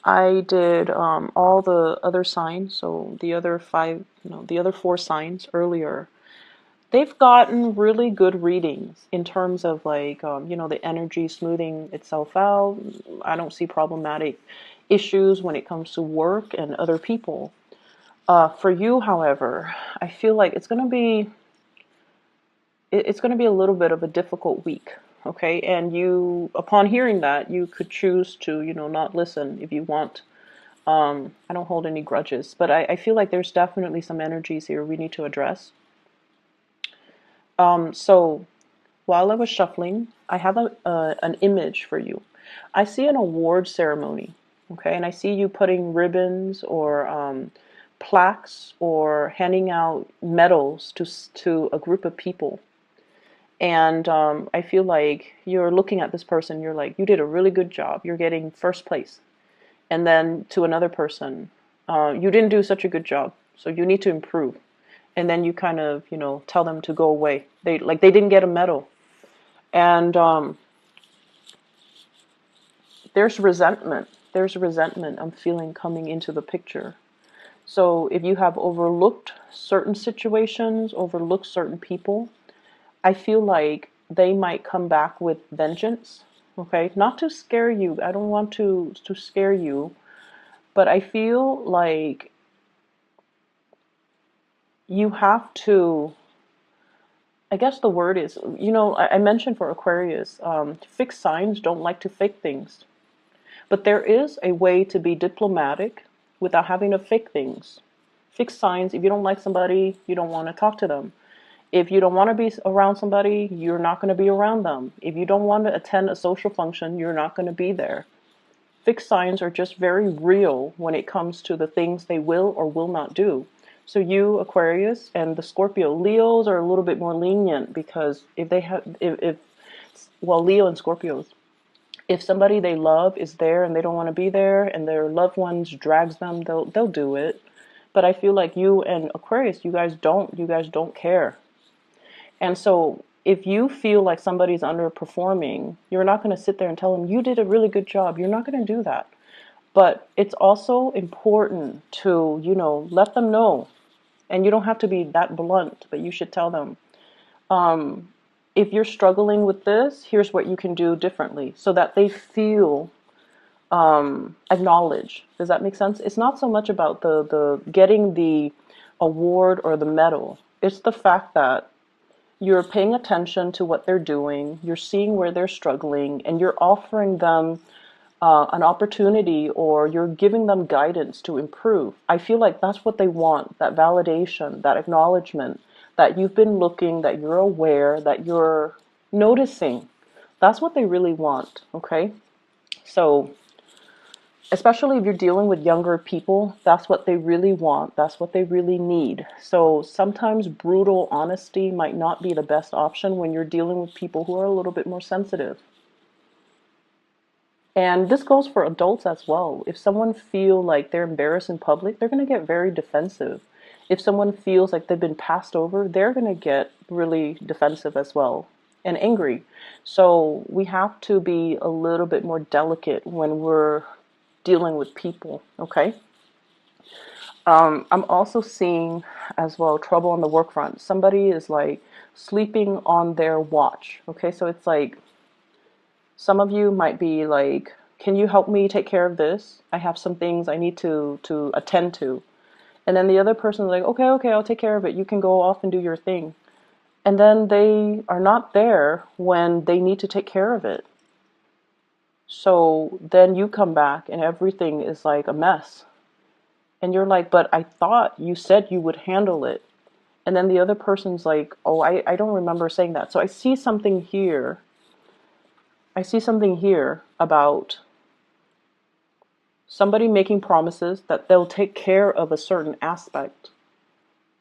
I did all the other signs, so the other five, the other four signs earlier. They've gotten really good readings in terms of like, the energy smoothing itself out. I don't see problematic issues when it comes to work and other people. For you, however, I feel like it's going to be a little bit of a difficult week. Okay, and you, upon hearing that, you could choose to, not listen if you want. I don't hold any grudges, but I feel like there's definitely some energies here we need to address. So while I was shuffling, I have an image for you. I see an award ceremony, okay, and I see you putting ribbons or plaques or handing out medals to a group of people. And I feel like you're looking at this person, you're like, you did a really good job. You're getting first place. And then to another person, you didn't do such a good job, so you need to improve. And then you kind of, tell them to go away. They didn't get a medal. And there's resentment. There's resentment I'm feeling coming into the picture. So if you have overlooked certain situations, overlooked certain people, I feel like they might come back with vengeance. Okay, not to scare you. I don't want to scare you, but I feel like you have to, I guess the word is, I mentioned for Aquarius, fixed signs don't like to fake things. But there is a way to be diplomatic without having to fake things. Fixed signs, if you don't like somebody, you don't want to talk to them. If you don't want to be around somebody, you're not going to be around them. If you don't want to attend a social function, you're not going to be there. Fixed signs are just very real when it comes to the things they will or will not do. So you, Aquarius, and the Scorpio, Leos are a little bit more lenient because if they have, if well, Leo and Scorpios, if somebody they love is there and they don't want to be there and their loved ones drags them, they'll do it. But I feel like you and Aquarius, you guys don't care. And so if you feel like somebody's underperforming, you're not going to sit there and tell them you did a really good job. You're not going to do that. But it's also important to, let them know. And you don't have to be that blunt, but you should tell them, if you're struggling with this, here's what you can do differently so that they feel acknowledged. Does that make sense? It's not so much about the getting the award or the medal. It's the fact that you're paying attention to what they're doing, you're seeing where they're struggling, and you're offering them an opportunity, or you're giving them guidance to improve. I feel like that's what they want, that validation, that acknowledgement, that you've been looking, that you're aware, that you're noticing. That's what they really want, okay? So, especially if you're dealing with younger people, that's what they really want. That's what they really need. So sometimes brutal honesty might not be the best option when you're dealing with people who are a little bit more sensitive. And this goes for adults as well. If someone feel like they're embarrassed in public, they're going to get very defensive. If someone feels like they've been passed over, they're going to get really defensive as well and angry. So we have to be a little bit more delicate when we're dealing with people, okay? I'm also seeing as well trouble on the work front. Somebody is like sleeping on their watch, okay? So it's like some of you might be like, can you help me take care of this? I have some things I need to attend to. And then the other person is like, okay, okay, I'll take care of it. You can go off and do your thing. And then they are not there when they need to take care of it. So then you come back and everything is like a mess. And you're like, but I thought you said you would handle it. And then the other person's like, oh, I don't remember saying that. So I see something here. I see something here about somebody making promises that they'll take care of a certain aspect.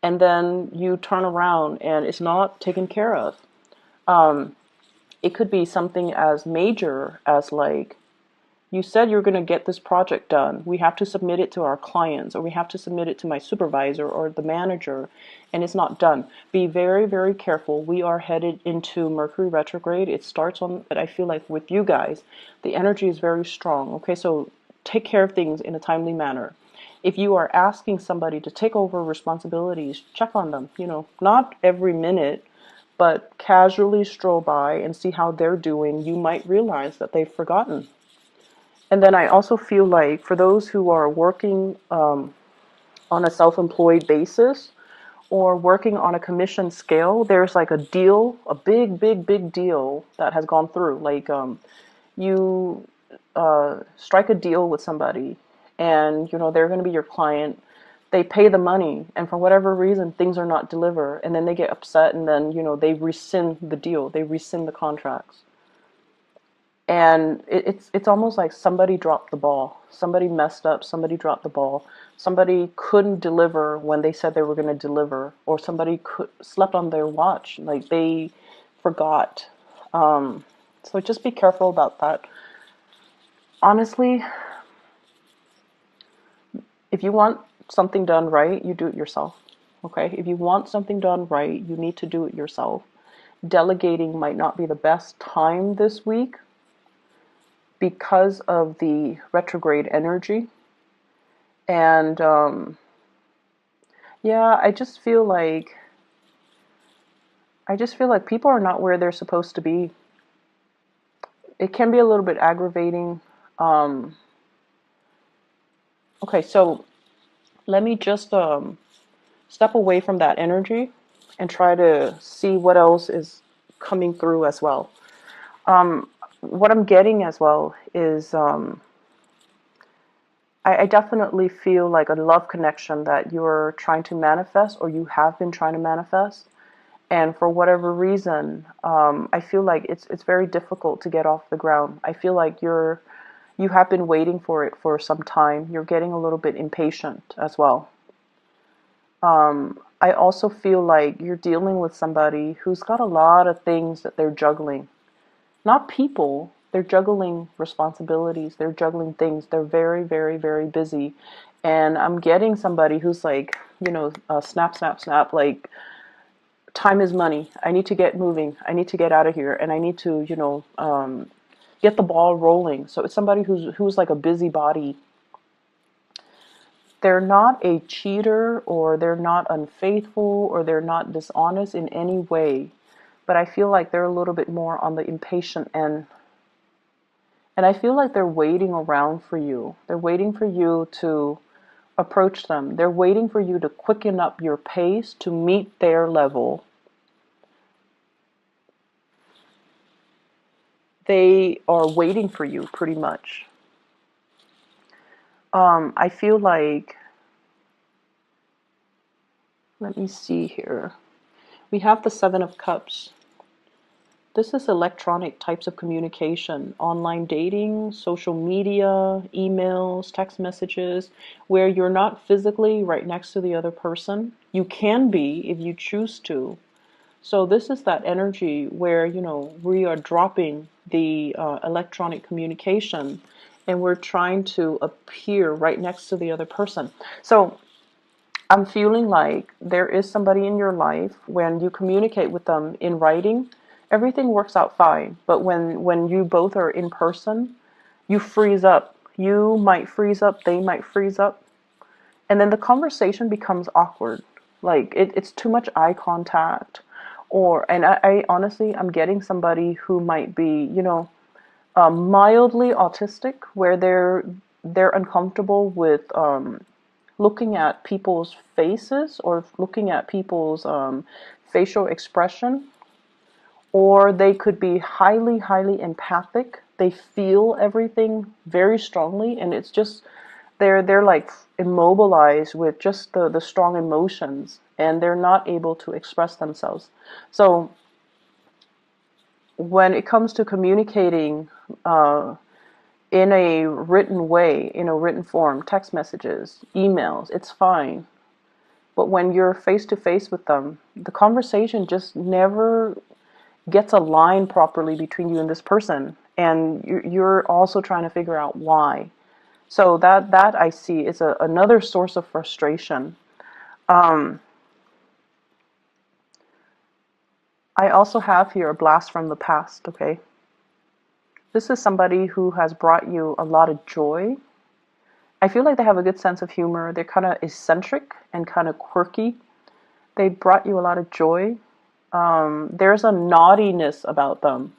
And then you turn around and it's not taken care of. It could be something as major as like, you said you're going to get this project done. We have to submit it to our clients, or we have to submit it to my supervisor or the manager, and it's not done. Be very, very careful. We are headed into Mercury retrograde. It starts on, but I feel like with you guys, the energy is very strong. Okay, so take care of things in a timely manner. If you are asking somebody to take over responsibilities, check on them, not every minute, but casually stroll by and see how they're doing. You might realize that they've forgotten. And then I also feel like for those who are working on a self-employed basis or working on a commission scale, there's like a deal, a big, big, big deal that has gone through. Like you strike a deal with somebody and, they're going to be your client. They pay the money and for whatever reason, things are not delivered. And then they get upset and then, they rescind the deal. They rescind the contracts. And it's almost like somebody dropped the ball. Somebody messed up. Somebody dropped the ball. Somebody couldn't deliver when they said they were going to deliver, or somebody slept on their watch, like they forgot. So just be careful about that. Honestly, if you want something done right, you do it yourself. Okay? If you want something done right, you need to do it yourself. Delegating might not be the best time this week, because of the retrograde energy. And yeah, I just feel like people are not where they're supposed to be. It can be a little bit aggravating. Okay, so let me just step away from that energy and try to see what else is coming through as well. What I'm getting as well is I definitely feel like a love connection that you're trying to manifest, or you have been trying to manifest. And for whatever reason, I feel like it's very difficult to get off the ground. I feel like you have been waiting for it for some time. You're getting a little bit impatient as well. I also feel like you're dealing with somebody who's got a lot of things that they're juggling. Not people, they're juggling responsibilities, they're juggling things. They're very, very, very busy. And I'm getting somebody who's like, snap, snap, snap, like, time is money. I need to get moving. I need to get out of here. And I need to, get the ball rolling. So it's somebody who's like a busybody. They're not a cheater, or they're not unfaithful, or they're not dishonest in any way. But I feel like they're a little bit more on the impatient end. And I feel like they're waiting around for you. They're waiting for you to approach them. They're waiting for you to quicken up your pace to meet their level. They are waiting for you, pretty much. I feel like, let me see here. We have the Seven of Cups. This is electronic types of communication, online dating, social media, emails, text messages, where you're not physically right next to the other person. You can be if you choose to. So this is that energy where, we are dropping the electronic communication and we're trying to appear right next to the other person. So I'm feeling like there is somebody in your life, when you communicate with them in writing, everything works out fine. But when you both are in person, you freeze up. You might freeze up, they might freeze up. And then the conversation becomes awkward. Like it's too much eye contact. And I honestly, I'm getting somebody who might be, mildly autistic, where they're uncomfortable with looking at people's faces, or looking at people's facial expression. Or they could be highly, highly empathic. They feel everything very strongly, and it's just they're like immobilized with just the strong emotions, and they're not able to express themselves. So when it comes to communicating in a written way, in a written form, text messages, emails, it's fine. But when you're face to face with them, the conversation just never gets aligned properly between you and this person. And you're also trying to figure out why. So that I see is another source of frustration. I also have here a blast from the past, okay? This is somebody who has brought you a lot of joy. I feel like they have a good sense of humor. They're kind of eccentric and kind of quirky. They brought you a lot of joy. There's a naughtiness about them.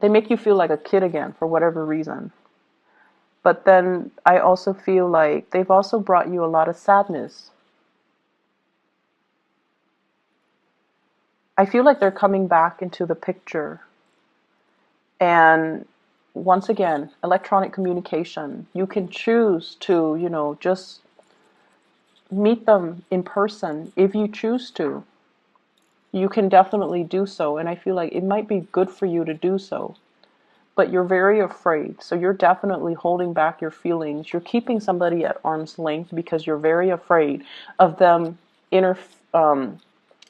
They make you feel like a kid again for whatever reason. But then I also feel like they've also brought you a lot of sadness. I feel like they're coming back into the picture. And once again, electronic communication. You can choose to, just meet them in person if you choose to. You can definitely do so. And I feel like it might be good for you to do so. But you're very afraid. So you're definitely holding back your feelings. You're keeping somebody at arm's length because you're very afraid of them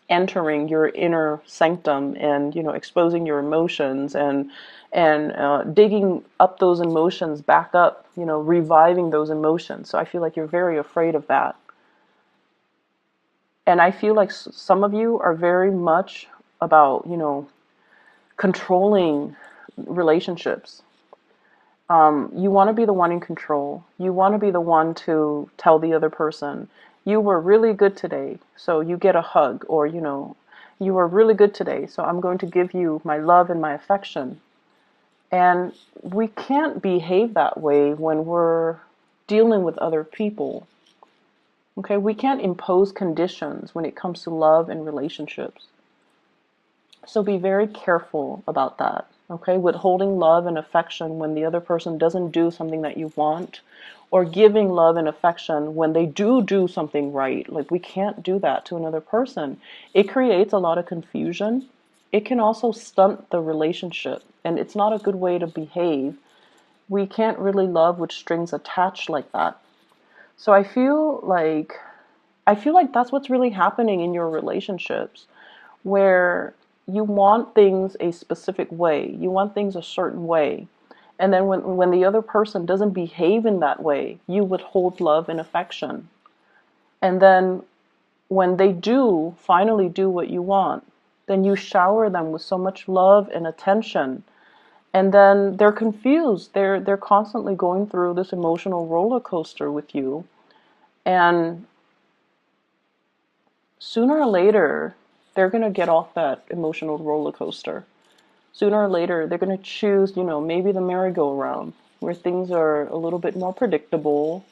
entering your inner sanctum and exposing your emotions and digging up those emotions back up, reviving those emotions. So I feel like you're very afraid of that. And I feel like some of you are very much about controlling relationships. You want to be the one in control. You want to be the one to tell the other person, you were really good today, so you get a hug, or, you were really good today, so I'm going to give you my love and my affection. And we can't behave that way when we're dealing with other people. Okay, we can't impose conditions when it comes to love and relationships. So be very careful about that. Okay, withholding love and affection when the other person doesn't do something that you want, or giving love and affection when they do something right. Like, we can't do that to another person. It creates a lot of confusion. It can also stunt the relationship, and it's not a good way to behave. We can't really love with strings attached like that. So I feel like that's what's really happening in your relationships, where you want things a specific way. You want things a certain way. And then when the other person doesn't behave in that way, you withhold love and affection. And then when they do finally do what you want, then you shower them with so much love and attention. And then they're confused. They're constantly going through this emotional roller coaster with you. And sooner or later, they're going to get off that emotional roller coaster. Sooner or later, they're going to choose, maybe the merry-go-round, where things are a little bit more predictable,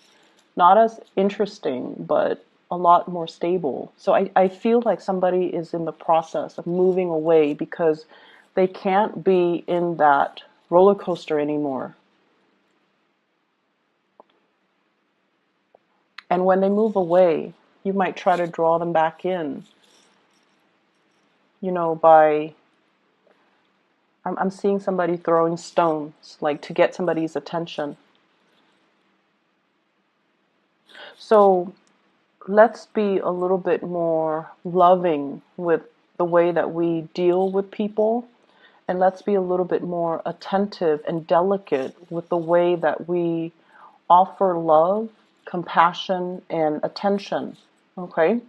not as interesting, but a lot more stable. So I feel like somebody is in the process of moving away because they can't be in that roller coaster anymore. And when they move away, you might try to draw them back in, by... I'm seeing somebody throwing stones, like to get somebody's attention. So let's be a little bit more loving with the way that we deal with people. And let's be a little bit more attentive and delicate with the way that we offer love, compassion, and attention. Okay?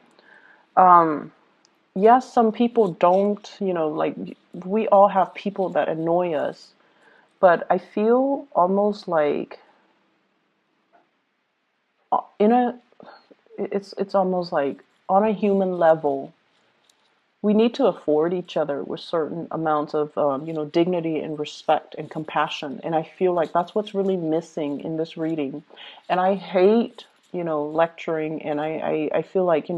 Yes, some people don't, like, we all have people that annoy us. But I feel almost like it's almost like on a human level, we need to afford each other with certain amounts of, dignity and respect and compassion. And I feel like that's what's really missing in this reading. And I hate, lecturing. And I feel like,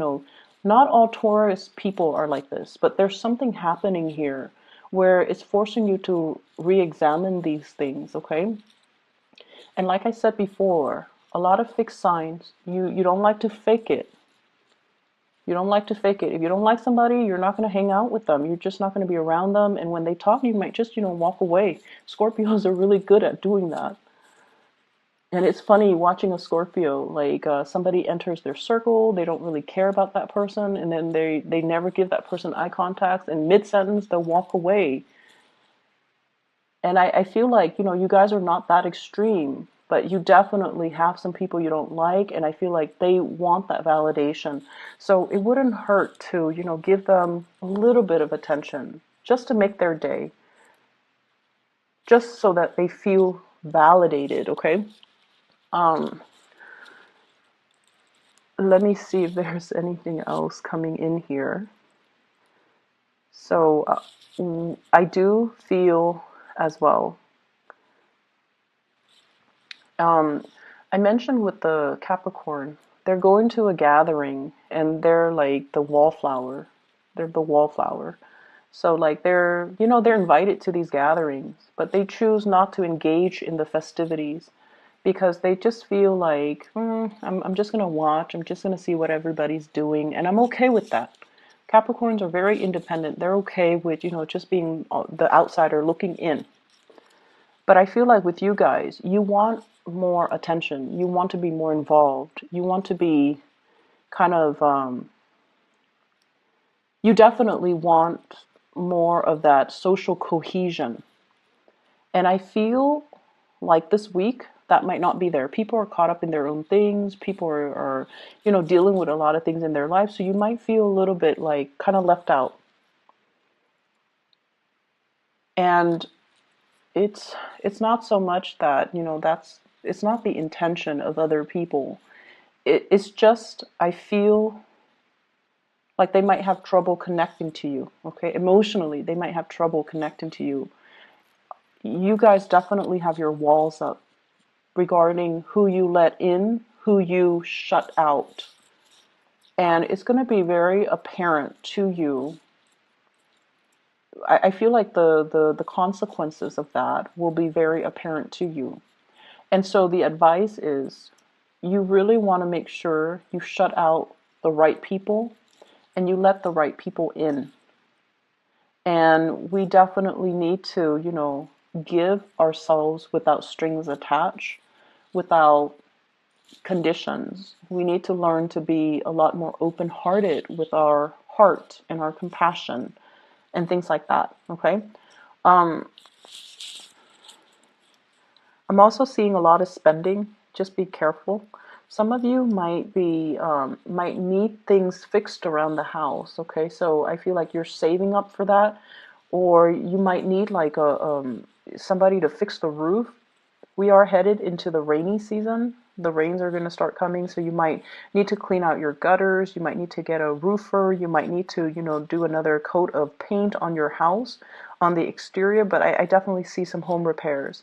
not all Taurus people are like this, but there's something happening here where it's forcing you to re-examine these things, okay? And like I said before, a lot of fixed signs, you don't like to fake it. You don't like to fake it. If you don't like somebody, you're not going to hang out with them. You're just not going to be around them. And when they talk, you might just, walk away. Scorpios are really good at doing that. And it's funny watching a Scorpio, like somebody enters their circle, they don't really care about that person, and then they never give that person eye contact, and mid-sentence, they'll walk away. And I feel like, you guys are not that extreme, but you definitely have some people you don't like, and I feel like they want that validation. So it wouldn't hurt to, give them a little bit of attention, just to make their day, just so that they feel validated, okay? Um, let me see if there's anything else coming in here. So I do feel as well. I mentioned with the Capricorn, they're going to a gathering and they're like the wallflower. They're the wallflower. So like they're invited to these gatherings, but they choose not to engage in the festivities because they just feel like, I'm just going to watch, I'm just going to see what everybody's doing, and I'm okay with that. Capricorns are very independent. They're okay with, just being the outsider looking in. But I feel like with you guys, you want more attention. You want to be more involved. You want to be kind of, you definitely want more of that social cohesion. And I feel like this week, that might not be there. People are caught up in their own things. People are dealing with a lot of things in their life. So you might feel a little bit like kind of left out. And it's not so much that, it's not the intention of other people. It's just, I feel like they might have trouble connecting to you, okay? Emotionally, they might have trouble connecting to you. You guys definitely have your walls up regarding who you let in, who you shut out. And it's going to be very apparent to you. I feel like the consequences of that will be very apparent to you. And so the advice is you really want to make sure you shut out the right people and you let the right people in. And we definitely need to, give ourselves without strings attached, without conditions. We need to learn to be a lot more open-hearted with our heart and our compassion and things like that, okay? Um, I'm also seeing a lot of spending. Just be careful. Some of you might need things fixed around the house. Okay, so I feel like you're saving up for that, or you might need like somebody to fix the roof. We are headed into the rainy season. The rains are going to start coming, so you might need to clean out your gutters. You might need to get a roofer. You might need to, do another coat of paint on your house, on the exterior. But I definitely see some home repairs.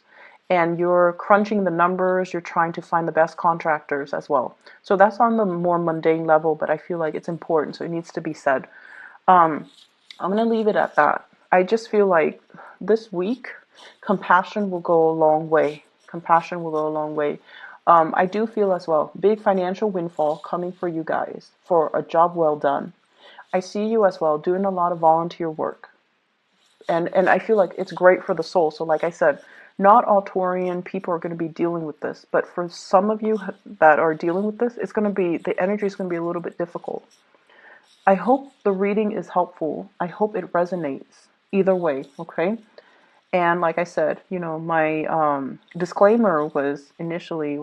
And you're crunching the numbers. You're trying to find the best contractors as well. So that's on the more mundane level, but I feel like it's important, so it needs to be said. I'm going to leave it at that. I just feel like this week, compassion will go a long way. Compassion will go a long way. I do feel as well, big financial windfall coming for you guys for a job well done. I see you as well doing a lot of volunteer work. And I feel like it's great for the soul. So like I said, not all Taurian people are going to be dealing with this. But for some of you that are dealing with this, the energy is going to be a little bit difficult. I hope the reading is helpful. I hope it resonates either way, okay? And like I said, my disclaimer was initially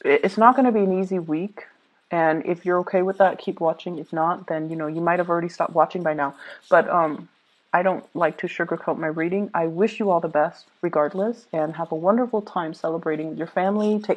it's not going to be an easy week. And if you're okay with that, keep watching. If not, then, you might have already stopped watching by now. But I don't like to sugarcoat my reading. I wish you all the best regardless and have a wonderful time celebrating with your family. Take